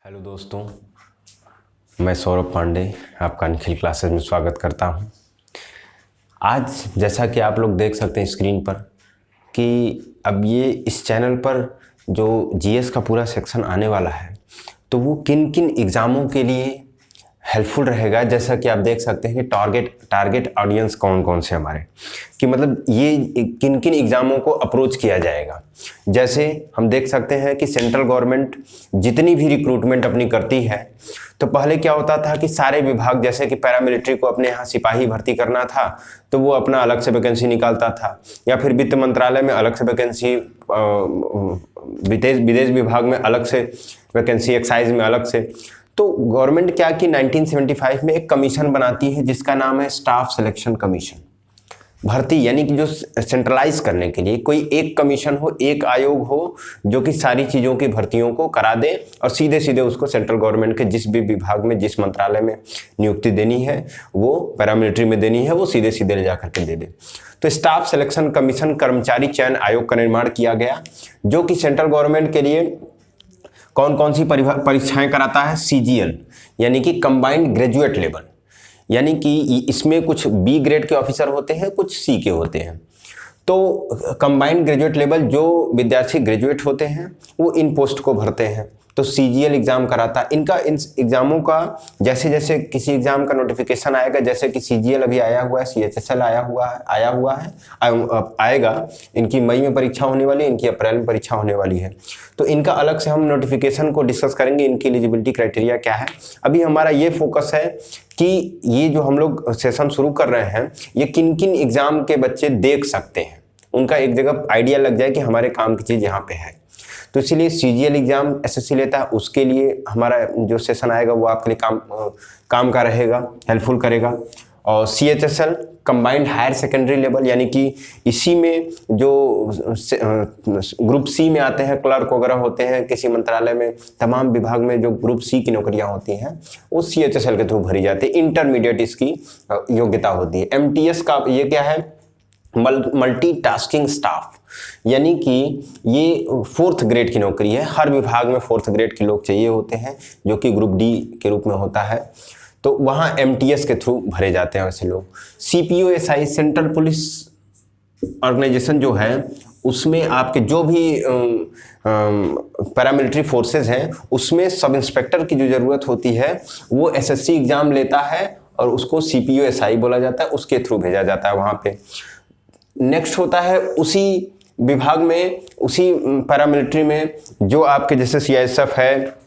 Hello दोस्तों, मैं सौरभ पांडे आपका निखिल क्लासेस में स्वागत करता हूं। आज जैसा कि आप लोग देख सकते हैं स्क्रीन पर कि अब ये इस चैनल पर जो जीएस का पूरा सेक्शन आने वाला है तो वो किन किन एग्ज़ामों के लिए हेल्पफुल रहेगा। जैसा कि आप देख सकते हैं कि टारगेट ऑडियंस कौन कौन से हमारे, कि मतलब ये किन किन एग्ज़ामों को अप्रोच किया जाएगा। जैसे हम देख सकते हैं कि सेंट्रल गवर्नमेंट जितनी भी रिक्रूटमेंट अपनी करती है तो पहले क्या होता था कि सारे विभाग, जैसे कि पैरामिलिट्री को अपने यहाँ सिपाही भर्ती करना था तो वो अपना अलग से वैकेंसी निकालता था, या फिर वित्त मंत्रालय में अलग से वैकेंसी, विदेश विभाग में अलग से वैकेंसी, एक्साइज में अलग से। तो गवर्नमेंट क्या कि 1975 में एक कमीशन बनाती है जिसका नाम है स्टाफ सिलेक्शन कमीशन। भर्ती यानी कि जो सेंट्रलाइज करने के लिए कोई एक कमीशन हो, एक आयोग हो जो कि सारी चीज़ों की भर्तियों को करा दे और सीधे सीधे उसको सेंट्रल गवर्नमेंट के जिस भी विभाग में, जिस मंत्रालय में नियुक्ति देनी है, वो पैरामिलिट्री में देनी है, वो सीधे सीधे ले जा करके दे दे। तो स्टाफ सिलेक्शन कमीशन कर्मचारी चयन आयोग का निर्माण किया गया जो कि सेंट्रल गवर्नमेंट के लिए कौन कौन सी परीक्षाएं कराता है। सीजीएल यानी कि कंबाइंड ग्रेजुएट लेवल, यानी कि इसमें कुछ बी ग्रेड के ऑफिसर होते हैं, कुछ सी के होते हैं। तो कंबाइंड ग्रेजुएट लेवल जो विद्यार्थी ग्रेजुएट होते हैं वो इन पोस्ट को भरते हैं, तो सीजीएल एग्जाम कराता है। इन एग्जामों का जैसे जैसे किसी एग्जाम का नोटिफिकेशन आएगा, जैसे कि सीजीएल अभी आया हुआ है, सीएचएसएल आया हुआ है, आएगा। इनकी मई में परीक्षा होने वाली है, इनकी अप्रैल में परीक्षा होने वाली है। तो इनका अलग से हम नोटिफिकेशन को डिस्कस करेंगे, इनकी एलिजिबिलिटी क्राइटेरिया क्या है। अभी हमारा ये फोकस है कि ये जो हम लोग सेशन शुरू कर रहे हैं ये किन किन एग्जाम के बच्चे देख सकते हैं, उनका एक जगह आइडिया लग जाए कि हमारे काम की चीज़ यहाँ पे है। तो इसलिए सीजीएल एग्जाम एसएससी लेता है, उसके लिए हमारा जो सेशन आएगा वो आपके लिए काम का रहेगा, हेल्पफुल करेगा। और CHSL combined higher secondary level, यानी कि इसी में जो ग्रुप सी में आते हैं, क्लर्क वगैरह होते हैं किसी मंत्रालय में, तमाम विभाग में जो ग्रुप सी की नौकरियां होती हैं वो सीएचएसएल के थ्रू भरी जाती है। इंटरमीडिएट इसकी योग्यता होती है। एमटीएस का ये क्या है, मल्टीटास्किंग स्टाफ, यानी कि ये 4th ग्रेड की नौकरी है। हर विभाग में 4th ग्रेड के लोग चाहिए होते हैं जो कि ग्रुप डी के रूप में होता है, तो वहाँ एमटीएस के थ्रू भरे जाते हैं वैसे लोग। सीपीओएसआई सेंट्रल पुलिस ऑर्गेनाइजेशन जो है उसमें आपके जो भी पैरामिलिट्री फोर्सेस हैं उसमें सब इंस्पेक्टर की जो ज़रूरत होती है वो एसएससी एग्ज़ाम लेता है और उसको सीपीओएसआई बोला जाता है, उसके थ्रू भेजा जाता है वहाँ पे। नेक्स्ट होता है उसी विभाग में, उसी पैरामिलिट्री में जो आपके जैसे सीआईएसएफ है,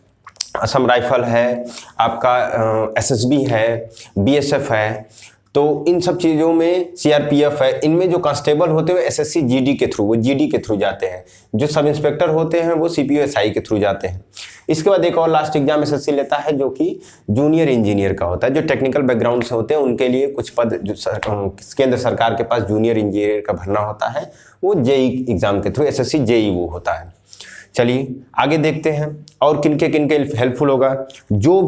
असम राइफल है, आपका एसएसबी है, बीएसएफ है, तो इन सब चीज़ों में सीआरपीएफ है। इनमें जो कांस्टेबल होते हैं एसएससी जीडी के थ्रू, वो जीडी के थ्रू जाते हैं। जो सब इंस्पेक्टर होते हैं वो सीपीओएसआई के थ्रू जाते हैं। इसके बाद एक और लास्ट एग्जाम एसएससी लेता है जो कि जूनियर इंजीनियर का होता है। जो टेक्निकल बैकग्राउंड से होते हैं उनके लिए कुछ पद जो केंद्र सरकार के पास जूनियर इंजीनियर का भरना होता है, वो जेई एग्जाम के थ्रू, एसएससी जेई वो होता है। चलिए आगे देखते हैं और किनके हेल्पफुल होगा। जो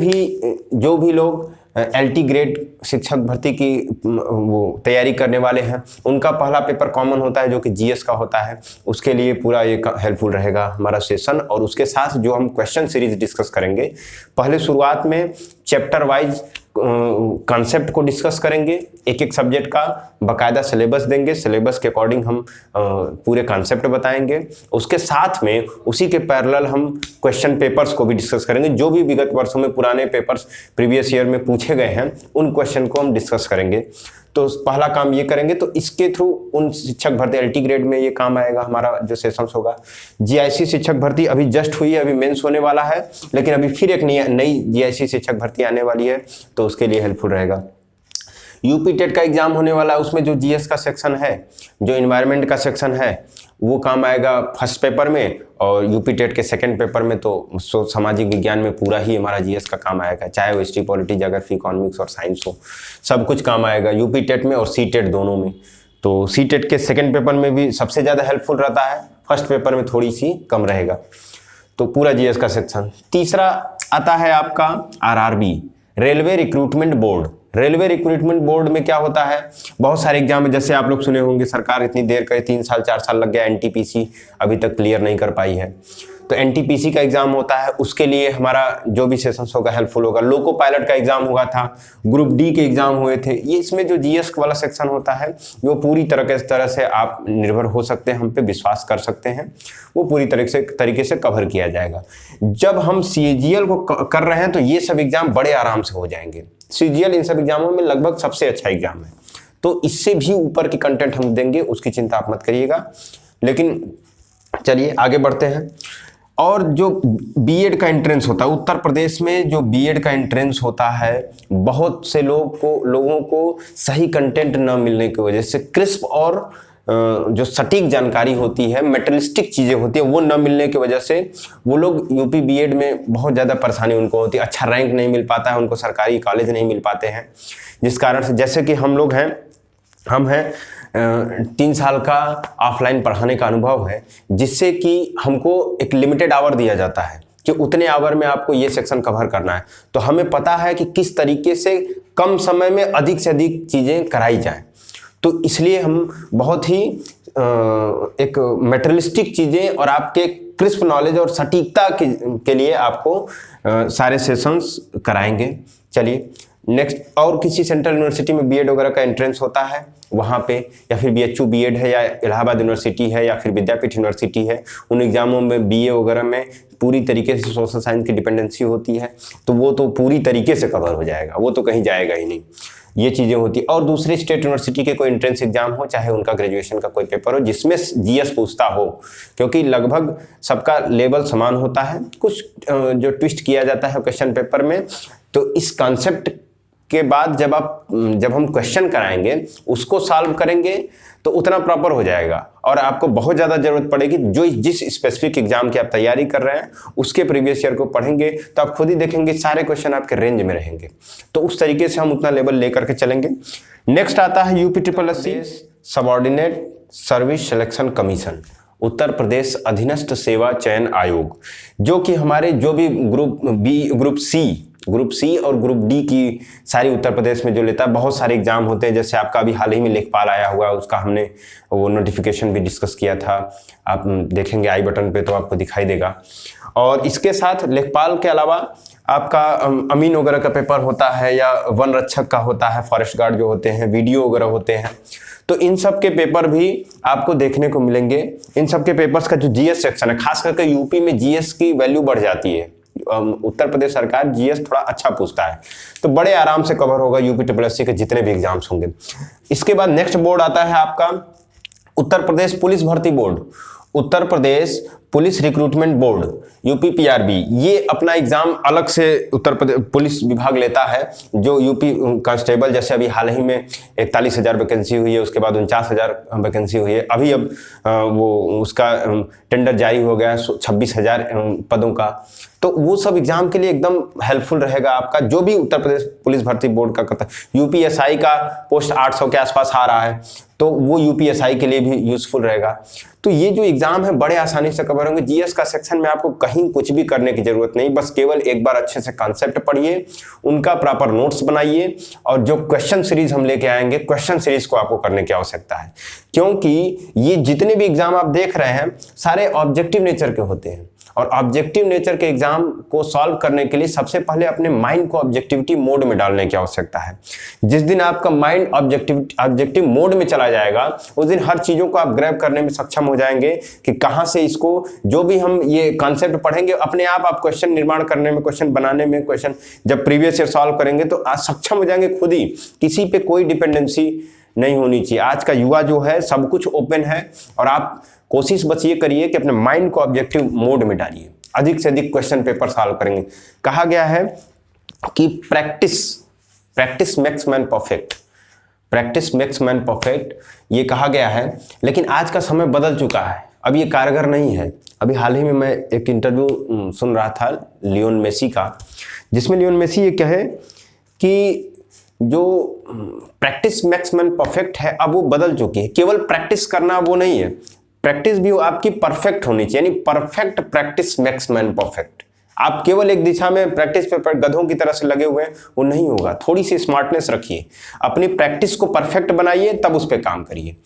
भी लोग एलटी ग्रेड शिक्षक भर्ती की वो तैयारी करने वाले हैं उनका पहला पेपर कॉमन होता है जो कि जीएस का होता है, उसके लिए पूरा ये हेल्पफुल रहेगा हमारा सेशन। और उसके साथ जो हम क्वेश्चन सीरीज डिस्कस करेंगे, पहले शुरुआत में चैप्टर वाइज कॉन्सेप्ट को डिस्कस करेंगे, एक एक सब्जेक्ट का बाकायदा सिलेबस देंगे, सिलेबस के अकॉर्डिंग हम पूरे कॉन्सेप्ट बताएंगे। उसके साथ में उसी के पैरेलल हम क्वेश्चन पेपर्स को भी डिस्कस करेंगे, जो भी विगत वर्षों में पुराने पेपर्स प्रीवियस ईयर में पूछे गए हैं उन क्वेश्चन को हम डिस्कस करेंगे। तो पहला काम ये करेंगे, तो इसके थ्रू उन शिक्षक भर्ती एलटी ग्रेड में ये काम आएगा हमारा जो सेशंस होगा। जीआईसी शिक्षक भर्ती अभी जस्ट हुई है, अभी मेंस होने वाला है, लेकिन अभी फिर एक नई जीआईसी शिक्षक भर्ती आने वाली है, तो उसके लिए हेल्पफुल रहेगा। यूपी टेट का एग्जाम होने वाला है, उसमें जो जीएस का सेक्शन है, जो इन्वायरमेंट का सेक्शन है, वो काम आएगा फर्स्ट पेपर में, और यूपी टेट के सेकंड पेपर में तो सामाजिक विज्ञान में पूरा ही हमारा जीएस का काम आएगा, चाहे वो हिस्ट्री, पॉलिटी, ज्योग्राफी, इकोनॉमिक्स और साइंस हो, सब कुछ काम आएगा यूपी टेट में और सी टेट दोनों में। तो सी टेट के सेकंड पेपर में भी सबसे ज़्यादा हेल्पफुल रहता है, फर्स्ट पेपर में थोड़ी सी कम रहेगा। तो पूरा जीएस का सेक्शन। तीसरा आता है आपका RRB, railway recruitment board. Railway recruitment board में क्या होता है, बहुत सारे एग्जाम है, जैसे आप लोग सुने होंगे सरकार इतनी देर करे, 3 साल 4 साल लग गया, एनटीपीसी अभी तक क्लियर नहीं कर पाई है। तो एनटीपीसी का एग्जाम होता है, उसके लिए हमारा जो भी सेशंस होगा हेल्पफुल होगा। लोको पायलट का एग्जाम हुआ था, ग्रुप डी के एग्जाम हुए थे। ये इसमें जो जीएस वाला सेक्शन होता है वो पूरी तरह से आप निर्भर हो सकते हैं, हम पे विश्वास कर सकते हैं, वो पूरी तरीके से कवर किया जाएगा। जब हम सीजीएल को कर रहे हैं तो ये सब एग्जाम बड़े आराम से हो जाएंगे। सीजीएल इन सब एग्जामों में लगभग सबसे अच्छा एग्जाम है, तो इससे भी ऊपर की कंटेंट हम देंगे, उसकी चिंता आप मत करिएगा। लेकिन चलिए आगे बढ़ते हैं। और जो बीएड का एंट्रेंस होता है उत्तर प्रदेश में, जो बीएड का एंट्रेंस होता है, बहुत से लोगों को सही कंटेंट न मिलने की वजह से, क्रिस्प और जो सटीक जानकारी होती है, मेटेरियलिस्टिक चीज़ें होती है, वो न मिलने की वजह से वो लोग यूपी बीएड में बहुत ज़्यादा परेशानी उनको होती है। अच्छा रैंक नहीं मिल पाता है उनको, सरकारी कॉलेज नहीं मिल पाते हैं, जिस कारण से जैसे कि हम लोग हैं, हम हैं 3 साल का ऑफलाइन पढ़ाने का अनुभव है, जिससे कि हमको एक लिमिटेड आवर दिया जाता है कि उतने आवर में आपको ये सेक्शन कवर करना है। तो हमें पता है कि किस तरीके से कम समय में अधिक से अधिक चीज़ें कराई जाएं। तो इसलिए हम बहुत ही एक मेटेरियलिस्टिक चीज़ें और आपके क्रिस्प नॉलेज और सटीकता के लिए आपको सारे सेशंस कराएंगे। चलिए नेक्स्ट, और किसी सेंट्रल यूनिवर्सिटी में बीएड वगैरह का एंट्रेंस होता है वहाँ पे, या फिर बीएचयू बीएड है, या इलाहाबाद यूनिवर्सिटी है, या फिर विद्यापीठ यूनिवर्सिटी है, उन एग्जामों में बीए वगैरह में पूरी तरीके से सोशल साइंस की डिपेंडेंसी होती है, तो वो तो पूरी तरीके से कवर हो जाएगा, वो तो कहीं जाएगा ही नहीं। ये चीज़ें होती है। और दूसरी स्टेट यूनिवर्सिटी के कोई एंट्रेंस एग्जाम हो, चाहे उनका ग्रेजुएशन का कोई पेपर हो जिसमें जीएस पूछता हो, क्योंकि लगभग सबका लेवल समान होता है, कुछ जो ट्विस्ट किया जाता है क्वेश्चन पेपर में। तो इस कॉन्सेप्ट के बाद जब हम क्वेश्चन कराएंगे, उसको सॉल्व करेंगे तो उतना प्रॉपर हो जाएगा, और आपको बहुत ज़्यादा जरूरत पड़ेगी जो जिस स्पेसिफिक एग्जाम की आप तैयारी कर रहे हैं उसके प्रीवियस ईयर को पढ़ेंगे तो आप खुद ही देखेंगे सारे क्वेश्चन आपके रेंज में रहेंगे। तो उस तरीके से हम उतना लेवल लेकर के चलेंगे। नेक्स्ट आता है UPSC subordinate service selection commission, Uttar Pradesh अधीनस्थ सेवा चयन आयोग, जो कि हमारे जो भी ग्रुप सी और ग्रुप डी की सारी उत्तर प्रदेश में जो लेता है, बहुत सारे एग्जाम होते हैं। जैसे आपका अभी हाल ही में लेखपाल आया हुआ है, उसका हमने वो नोटिफिकेशन भी डिस्कस किया था, आप देखेंगे आई बटन पे तो आपको दिखाई देगा। और इसके साथ लेखपाल के अलावा आपका अमीन वगैरह का पेपर होता है, या वन रक्षक का होता है, फॉरेस्ट गार्ड जो होते हैं, वीडियो वगैरह होते हैं, तो इन सब के पेपर भी आपको देखने को मिलेंगे। इन सब के पेपर्स का जो जीएस सेक्शन है, खास करके यूपी में जीएस की वैल्यू बढ़ जाती है, उत्तर प्रदेश सरकार जीएस थोड़ा अच्छा पूछता है, तो बड़े आराम से कवर होगा यूपीएससी के जितने भी एग्जाम्स होंगे। इसके बाद नेक्स्ट बोर्ड आता है आपका उत्तर प्रदेश पुलिस भर्ती board, Uttar Pradesh police recruitment board, यूपीपीआरबी। ये अपना एग्जाम अलग से उत्तर प्रदेश पुलिस विभाग लेता है। जो यूपी कांस्टेबल, जैसे अभी हाल ही में 41,000 वैकेंसी हुई है, उसके बाद 49,000 वैकेंसी हुई है, अभी अब वो उसका टेंडर जारी हो गया 26,000 पदों का। तो वो सब एग्जाम के लिए एकदम हेल्पफुल रहेगा आपका, जो भी उत्तर प्रदेश पुलिस भर्ती बोर्ड का करता है। यूपीएसआई का पोस्ट 800 के आसपास आ रहा है, तो वो यूपीएसआई के लिए भी यूजफुल रहेगा। तो ये जो एग्जाम है बड़े आसानी से कवर होंगे। जीएस का सेक्शन में आपको कहीं कुछ भी करने की जरूरत नहीं, बस केवल एक बार अच्छे से कॉन्सेप्ट पढ़िए, उनका प्रॉपर नोट्स बनाइए, और जो क्वेश्चन सीरीज हम लेके आएंगे, क्वेश्चन सीरीज को आपको करने की आवश्यकता है, क्योंकि ये जितने भी एग्जाम आप देख रहे हैं सारे ऑब्जेक्टिव नेचर के होते हैं। और ऑब्जेक्टिव नेचर के एग्जाम को सॉल्व करने के लिए सबसे पहले अपने माइंड को ऑब्जेक्टिविटी मोड में डालने की आवश्यकता है। जिस दिन आपका माइंड ऑब्जेक्टिव मोड में चला जाएगा, उस दिन हर चीजों को आप ग्रैब करने में सक्षम हो जाएंगे कि कहां से इसको, जो भी हम ये कॉन्सेप्ट पढ़ेंगे, अपने आप क्वेश्चन निर्माण करने में, क्वेश्चन बनाने में, क्वेश्चन जब प्रीवियस ईयर सॉल्व करेंगे तो आज सक्षम हो जाएंगे खुद ही। किसी पे कोई डिपेंडेंसी नहीं होनी चाहिए। आज का युवा जो है सब कुछ ओपन है, और आप कोशिश बस ये करिए कि अपने माइंड को ऑब्जेक्टिव मोड में डालिए, अधिक से अधिक क्वेश्चन पेपर सॉल्व करेंगे। कहा गया है कि practice makes man perfect, practice makes man perfect, ये कहा गया है। लेकिन आज का समय बदल चुका है, अब ये कारगर नहीं है। अभी हाल ही में मैं एक इंटरव्यू सुन रहा था लियोन मेसी का, जिसमें लियोन मेसी ये कहे कि जो प्रैक्टिस मेक्स मैन परफेक्ट है, अब वो बदल चुकी है। केवल प्रैक्टिस करना वो नहीं है, प्रैक्टिस भी आपकी परफेक्ट होनी चाहिए, यानी perfect practice makes man perfect. आप केवल एक दिशा में प्रैक्टिस पेपर गधों की तरह से लगे हुए हैं, वो नहीं होगा। थोड़ी सी स्मार्टनेस रखिए, अपनी प्रैक्टिस को परफेक्ट बनाइए, तब उस पर काम करिए।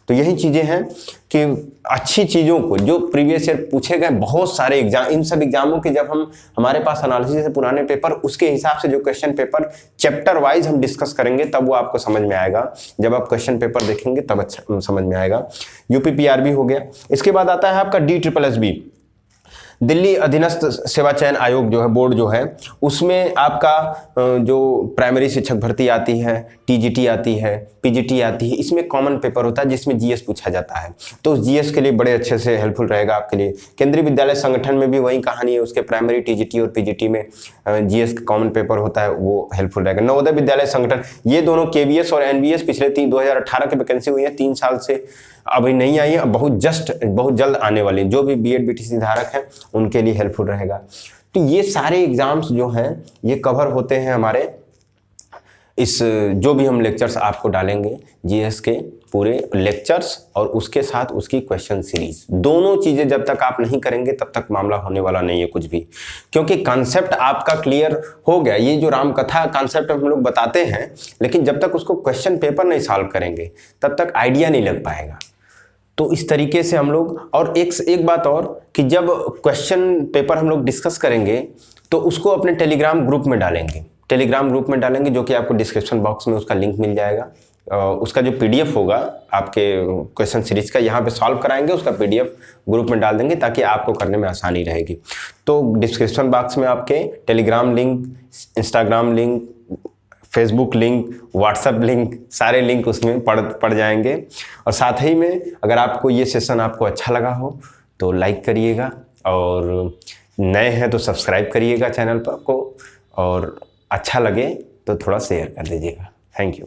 तो यही चीजें हैं कि अच्छी चीजों को, जो प्रीवियस ईयर पूछे गए बहुत सारे एग्जाम, इन सब एग्जामों के जब हम हमारे पास एनालिसिस है पुराने पेपर, उसके हिसाब से जो क्वेश्चन पेपर चैप्टर वाइज हम डिस्कस करेंगे, तब वो आपको समझ में आएगा। जब आप क्वेश्चन पेपर देखेंगे तब अच्छा समझ में आएगा। यूपीपीआरबी हो गया। इसके बाद आता है आपका DSSB, दिल्ली अधीनस्थ सेवा चयन आयोग जो है, बोर्ड जो है, उसमें आपका जो प्राइमरी शिक्षक भर्ती आती है, TGT आती है, PGT आती है, इसमें कॉमन पेपर होता है जिसमें GS पूछा जाता है। तो उस GS के लिए बड़े अच्छे से हेल्पफुल रहेगा आपके लिए। केंद्रीय विद्यालय संगठन में भी वही कहानी है, उसके प्राइमरी TGT और PGT में GS का कॉमन पेपर होता है, वो हेल्पफुल रहेगा। नवोदय विद्यालय संगठन, ये दोनों KVS और NVS पिछले 2018 की वैकेंसी हुई है, 3 साल से अभी नहीं आई है, बहुत जल्द आने वाली, जो भी BEd BTC धारक हैं उनके लिए हेल्पफुल रहेगा। तो ये सारे एग्जाम्स जो हैं ये कवर होते हैं हमारे इस, जो भी हम लेक्चर्स आपको डालेंगे, GS के पूरे लेक्चर्स और उसके साथ उसकी क्वेश्चन सीरीज, दोनों चीजें जब तक आप नहीं करेंगे तब तक मामला होने वाला नहीं है कुछ भी। क्योंकि कॉन्सेप्ट आपका क्लियर हो गया, ये जो रामकथा कॉन्सेप्ट हम लोग बताते हैं, लेकिन जब तक उसको क्वेश्चन पेपर नहीं सॉल्व करेंगे तब तक आइडिया नहीं लग पाएगा। तो इस तरीके से हम लोग, और एक बात और कि जब क्वेश्चन पेपर हम लोग डिस्कस करेंगे तो उसको अपने टेलीग्राम ग्रुप में डालेंगे, जो कि आपको डिस्क्रिप्शन बॉक्स में उसका लिंक मिल जाएगा। उसका जो PDF होगा आपके क्वेश्चन सीरीज का, यहाँ पे सॉल्व कराएंगे, उसका PDF ग्रुप में डाल देंगे ताकि आपको करने में आसानी रहेगी। तो डिस्क्रिप्शन बॉक्स में आपके Telegram link, Instagram link, Facebook link, WhatsApp link, सारे लिंक उसमें पड़ जाएंगे। और साथ ही में अगर आपको ये सेशन आपको अच्छा लगा हो तो लाइक करिएगा, और नए हैं तो सब्सक्राइब करिएगा चैनल को, और अच्छा लगे तो थोड़ा शेयर कर दीजिएगा। Thank you.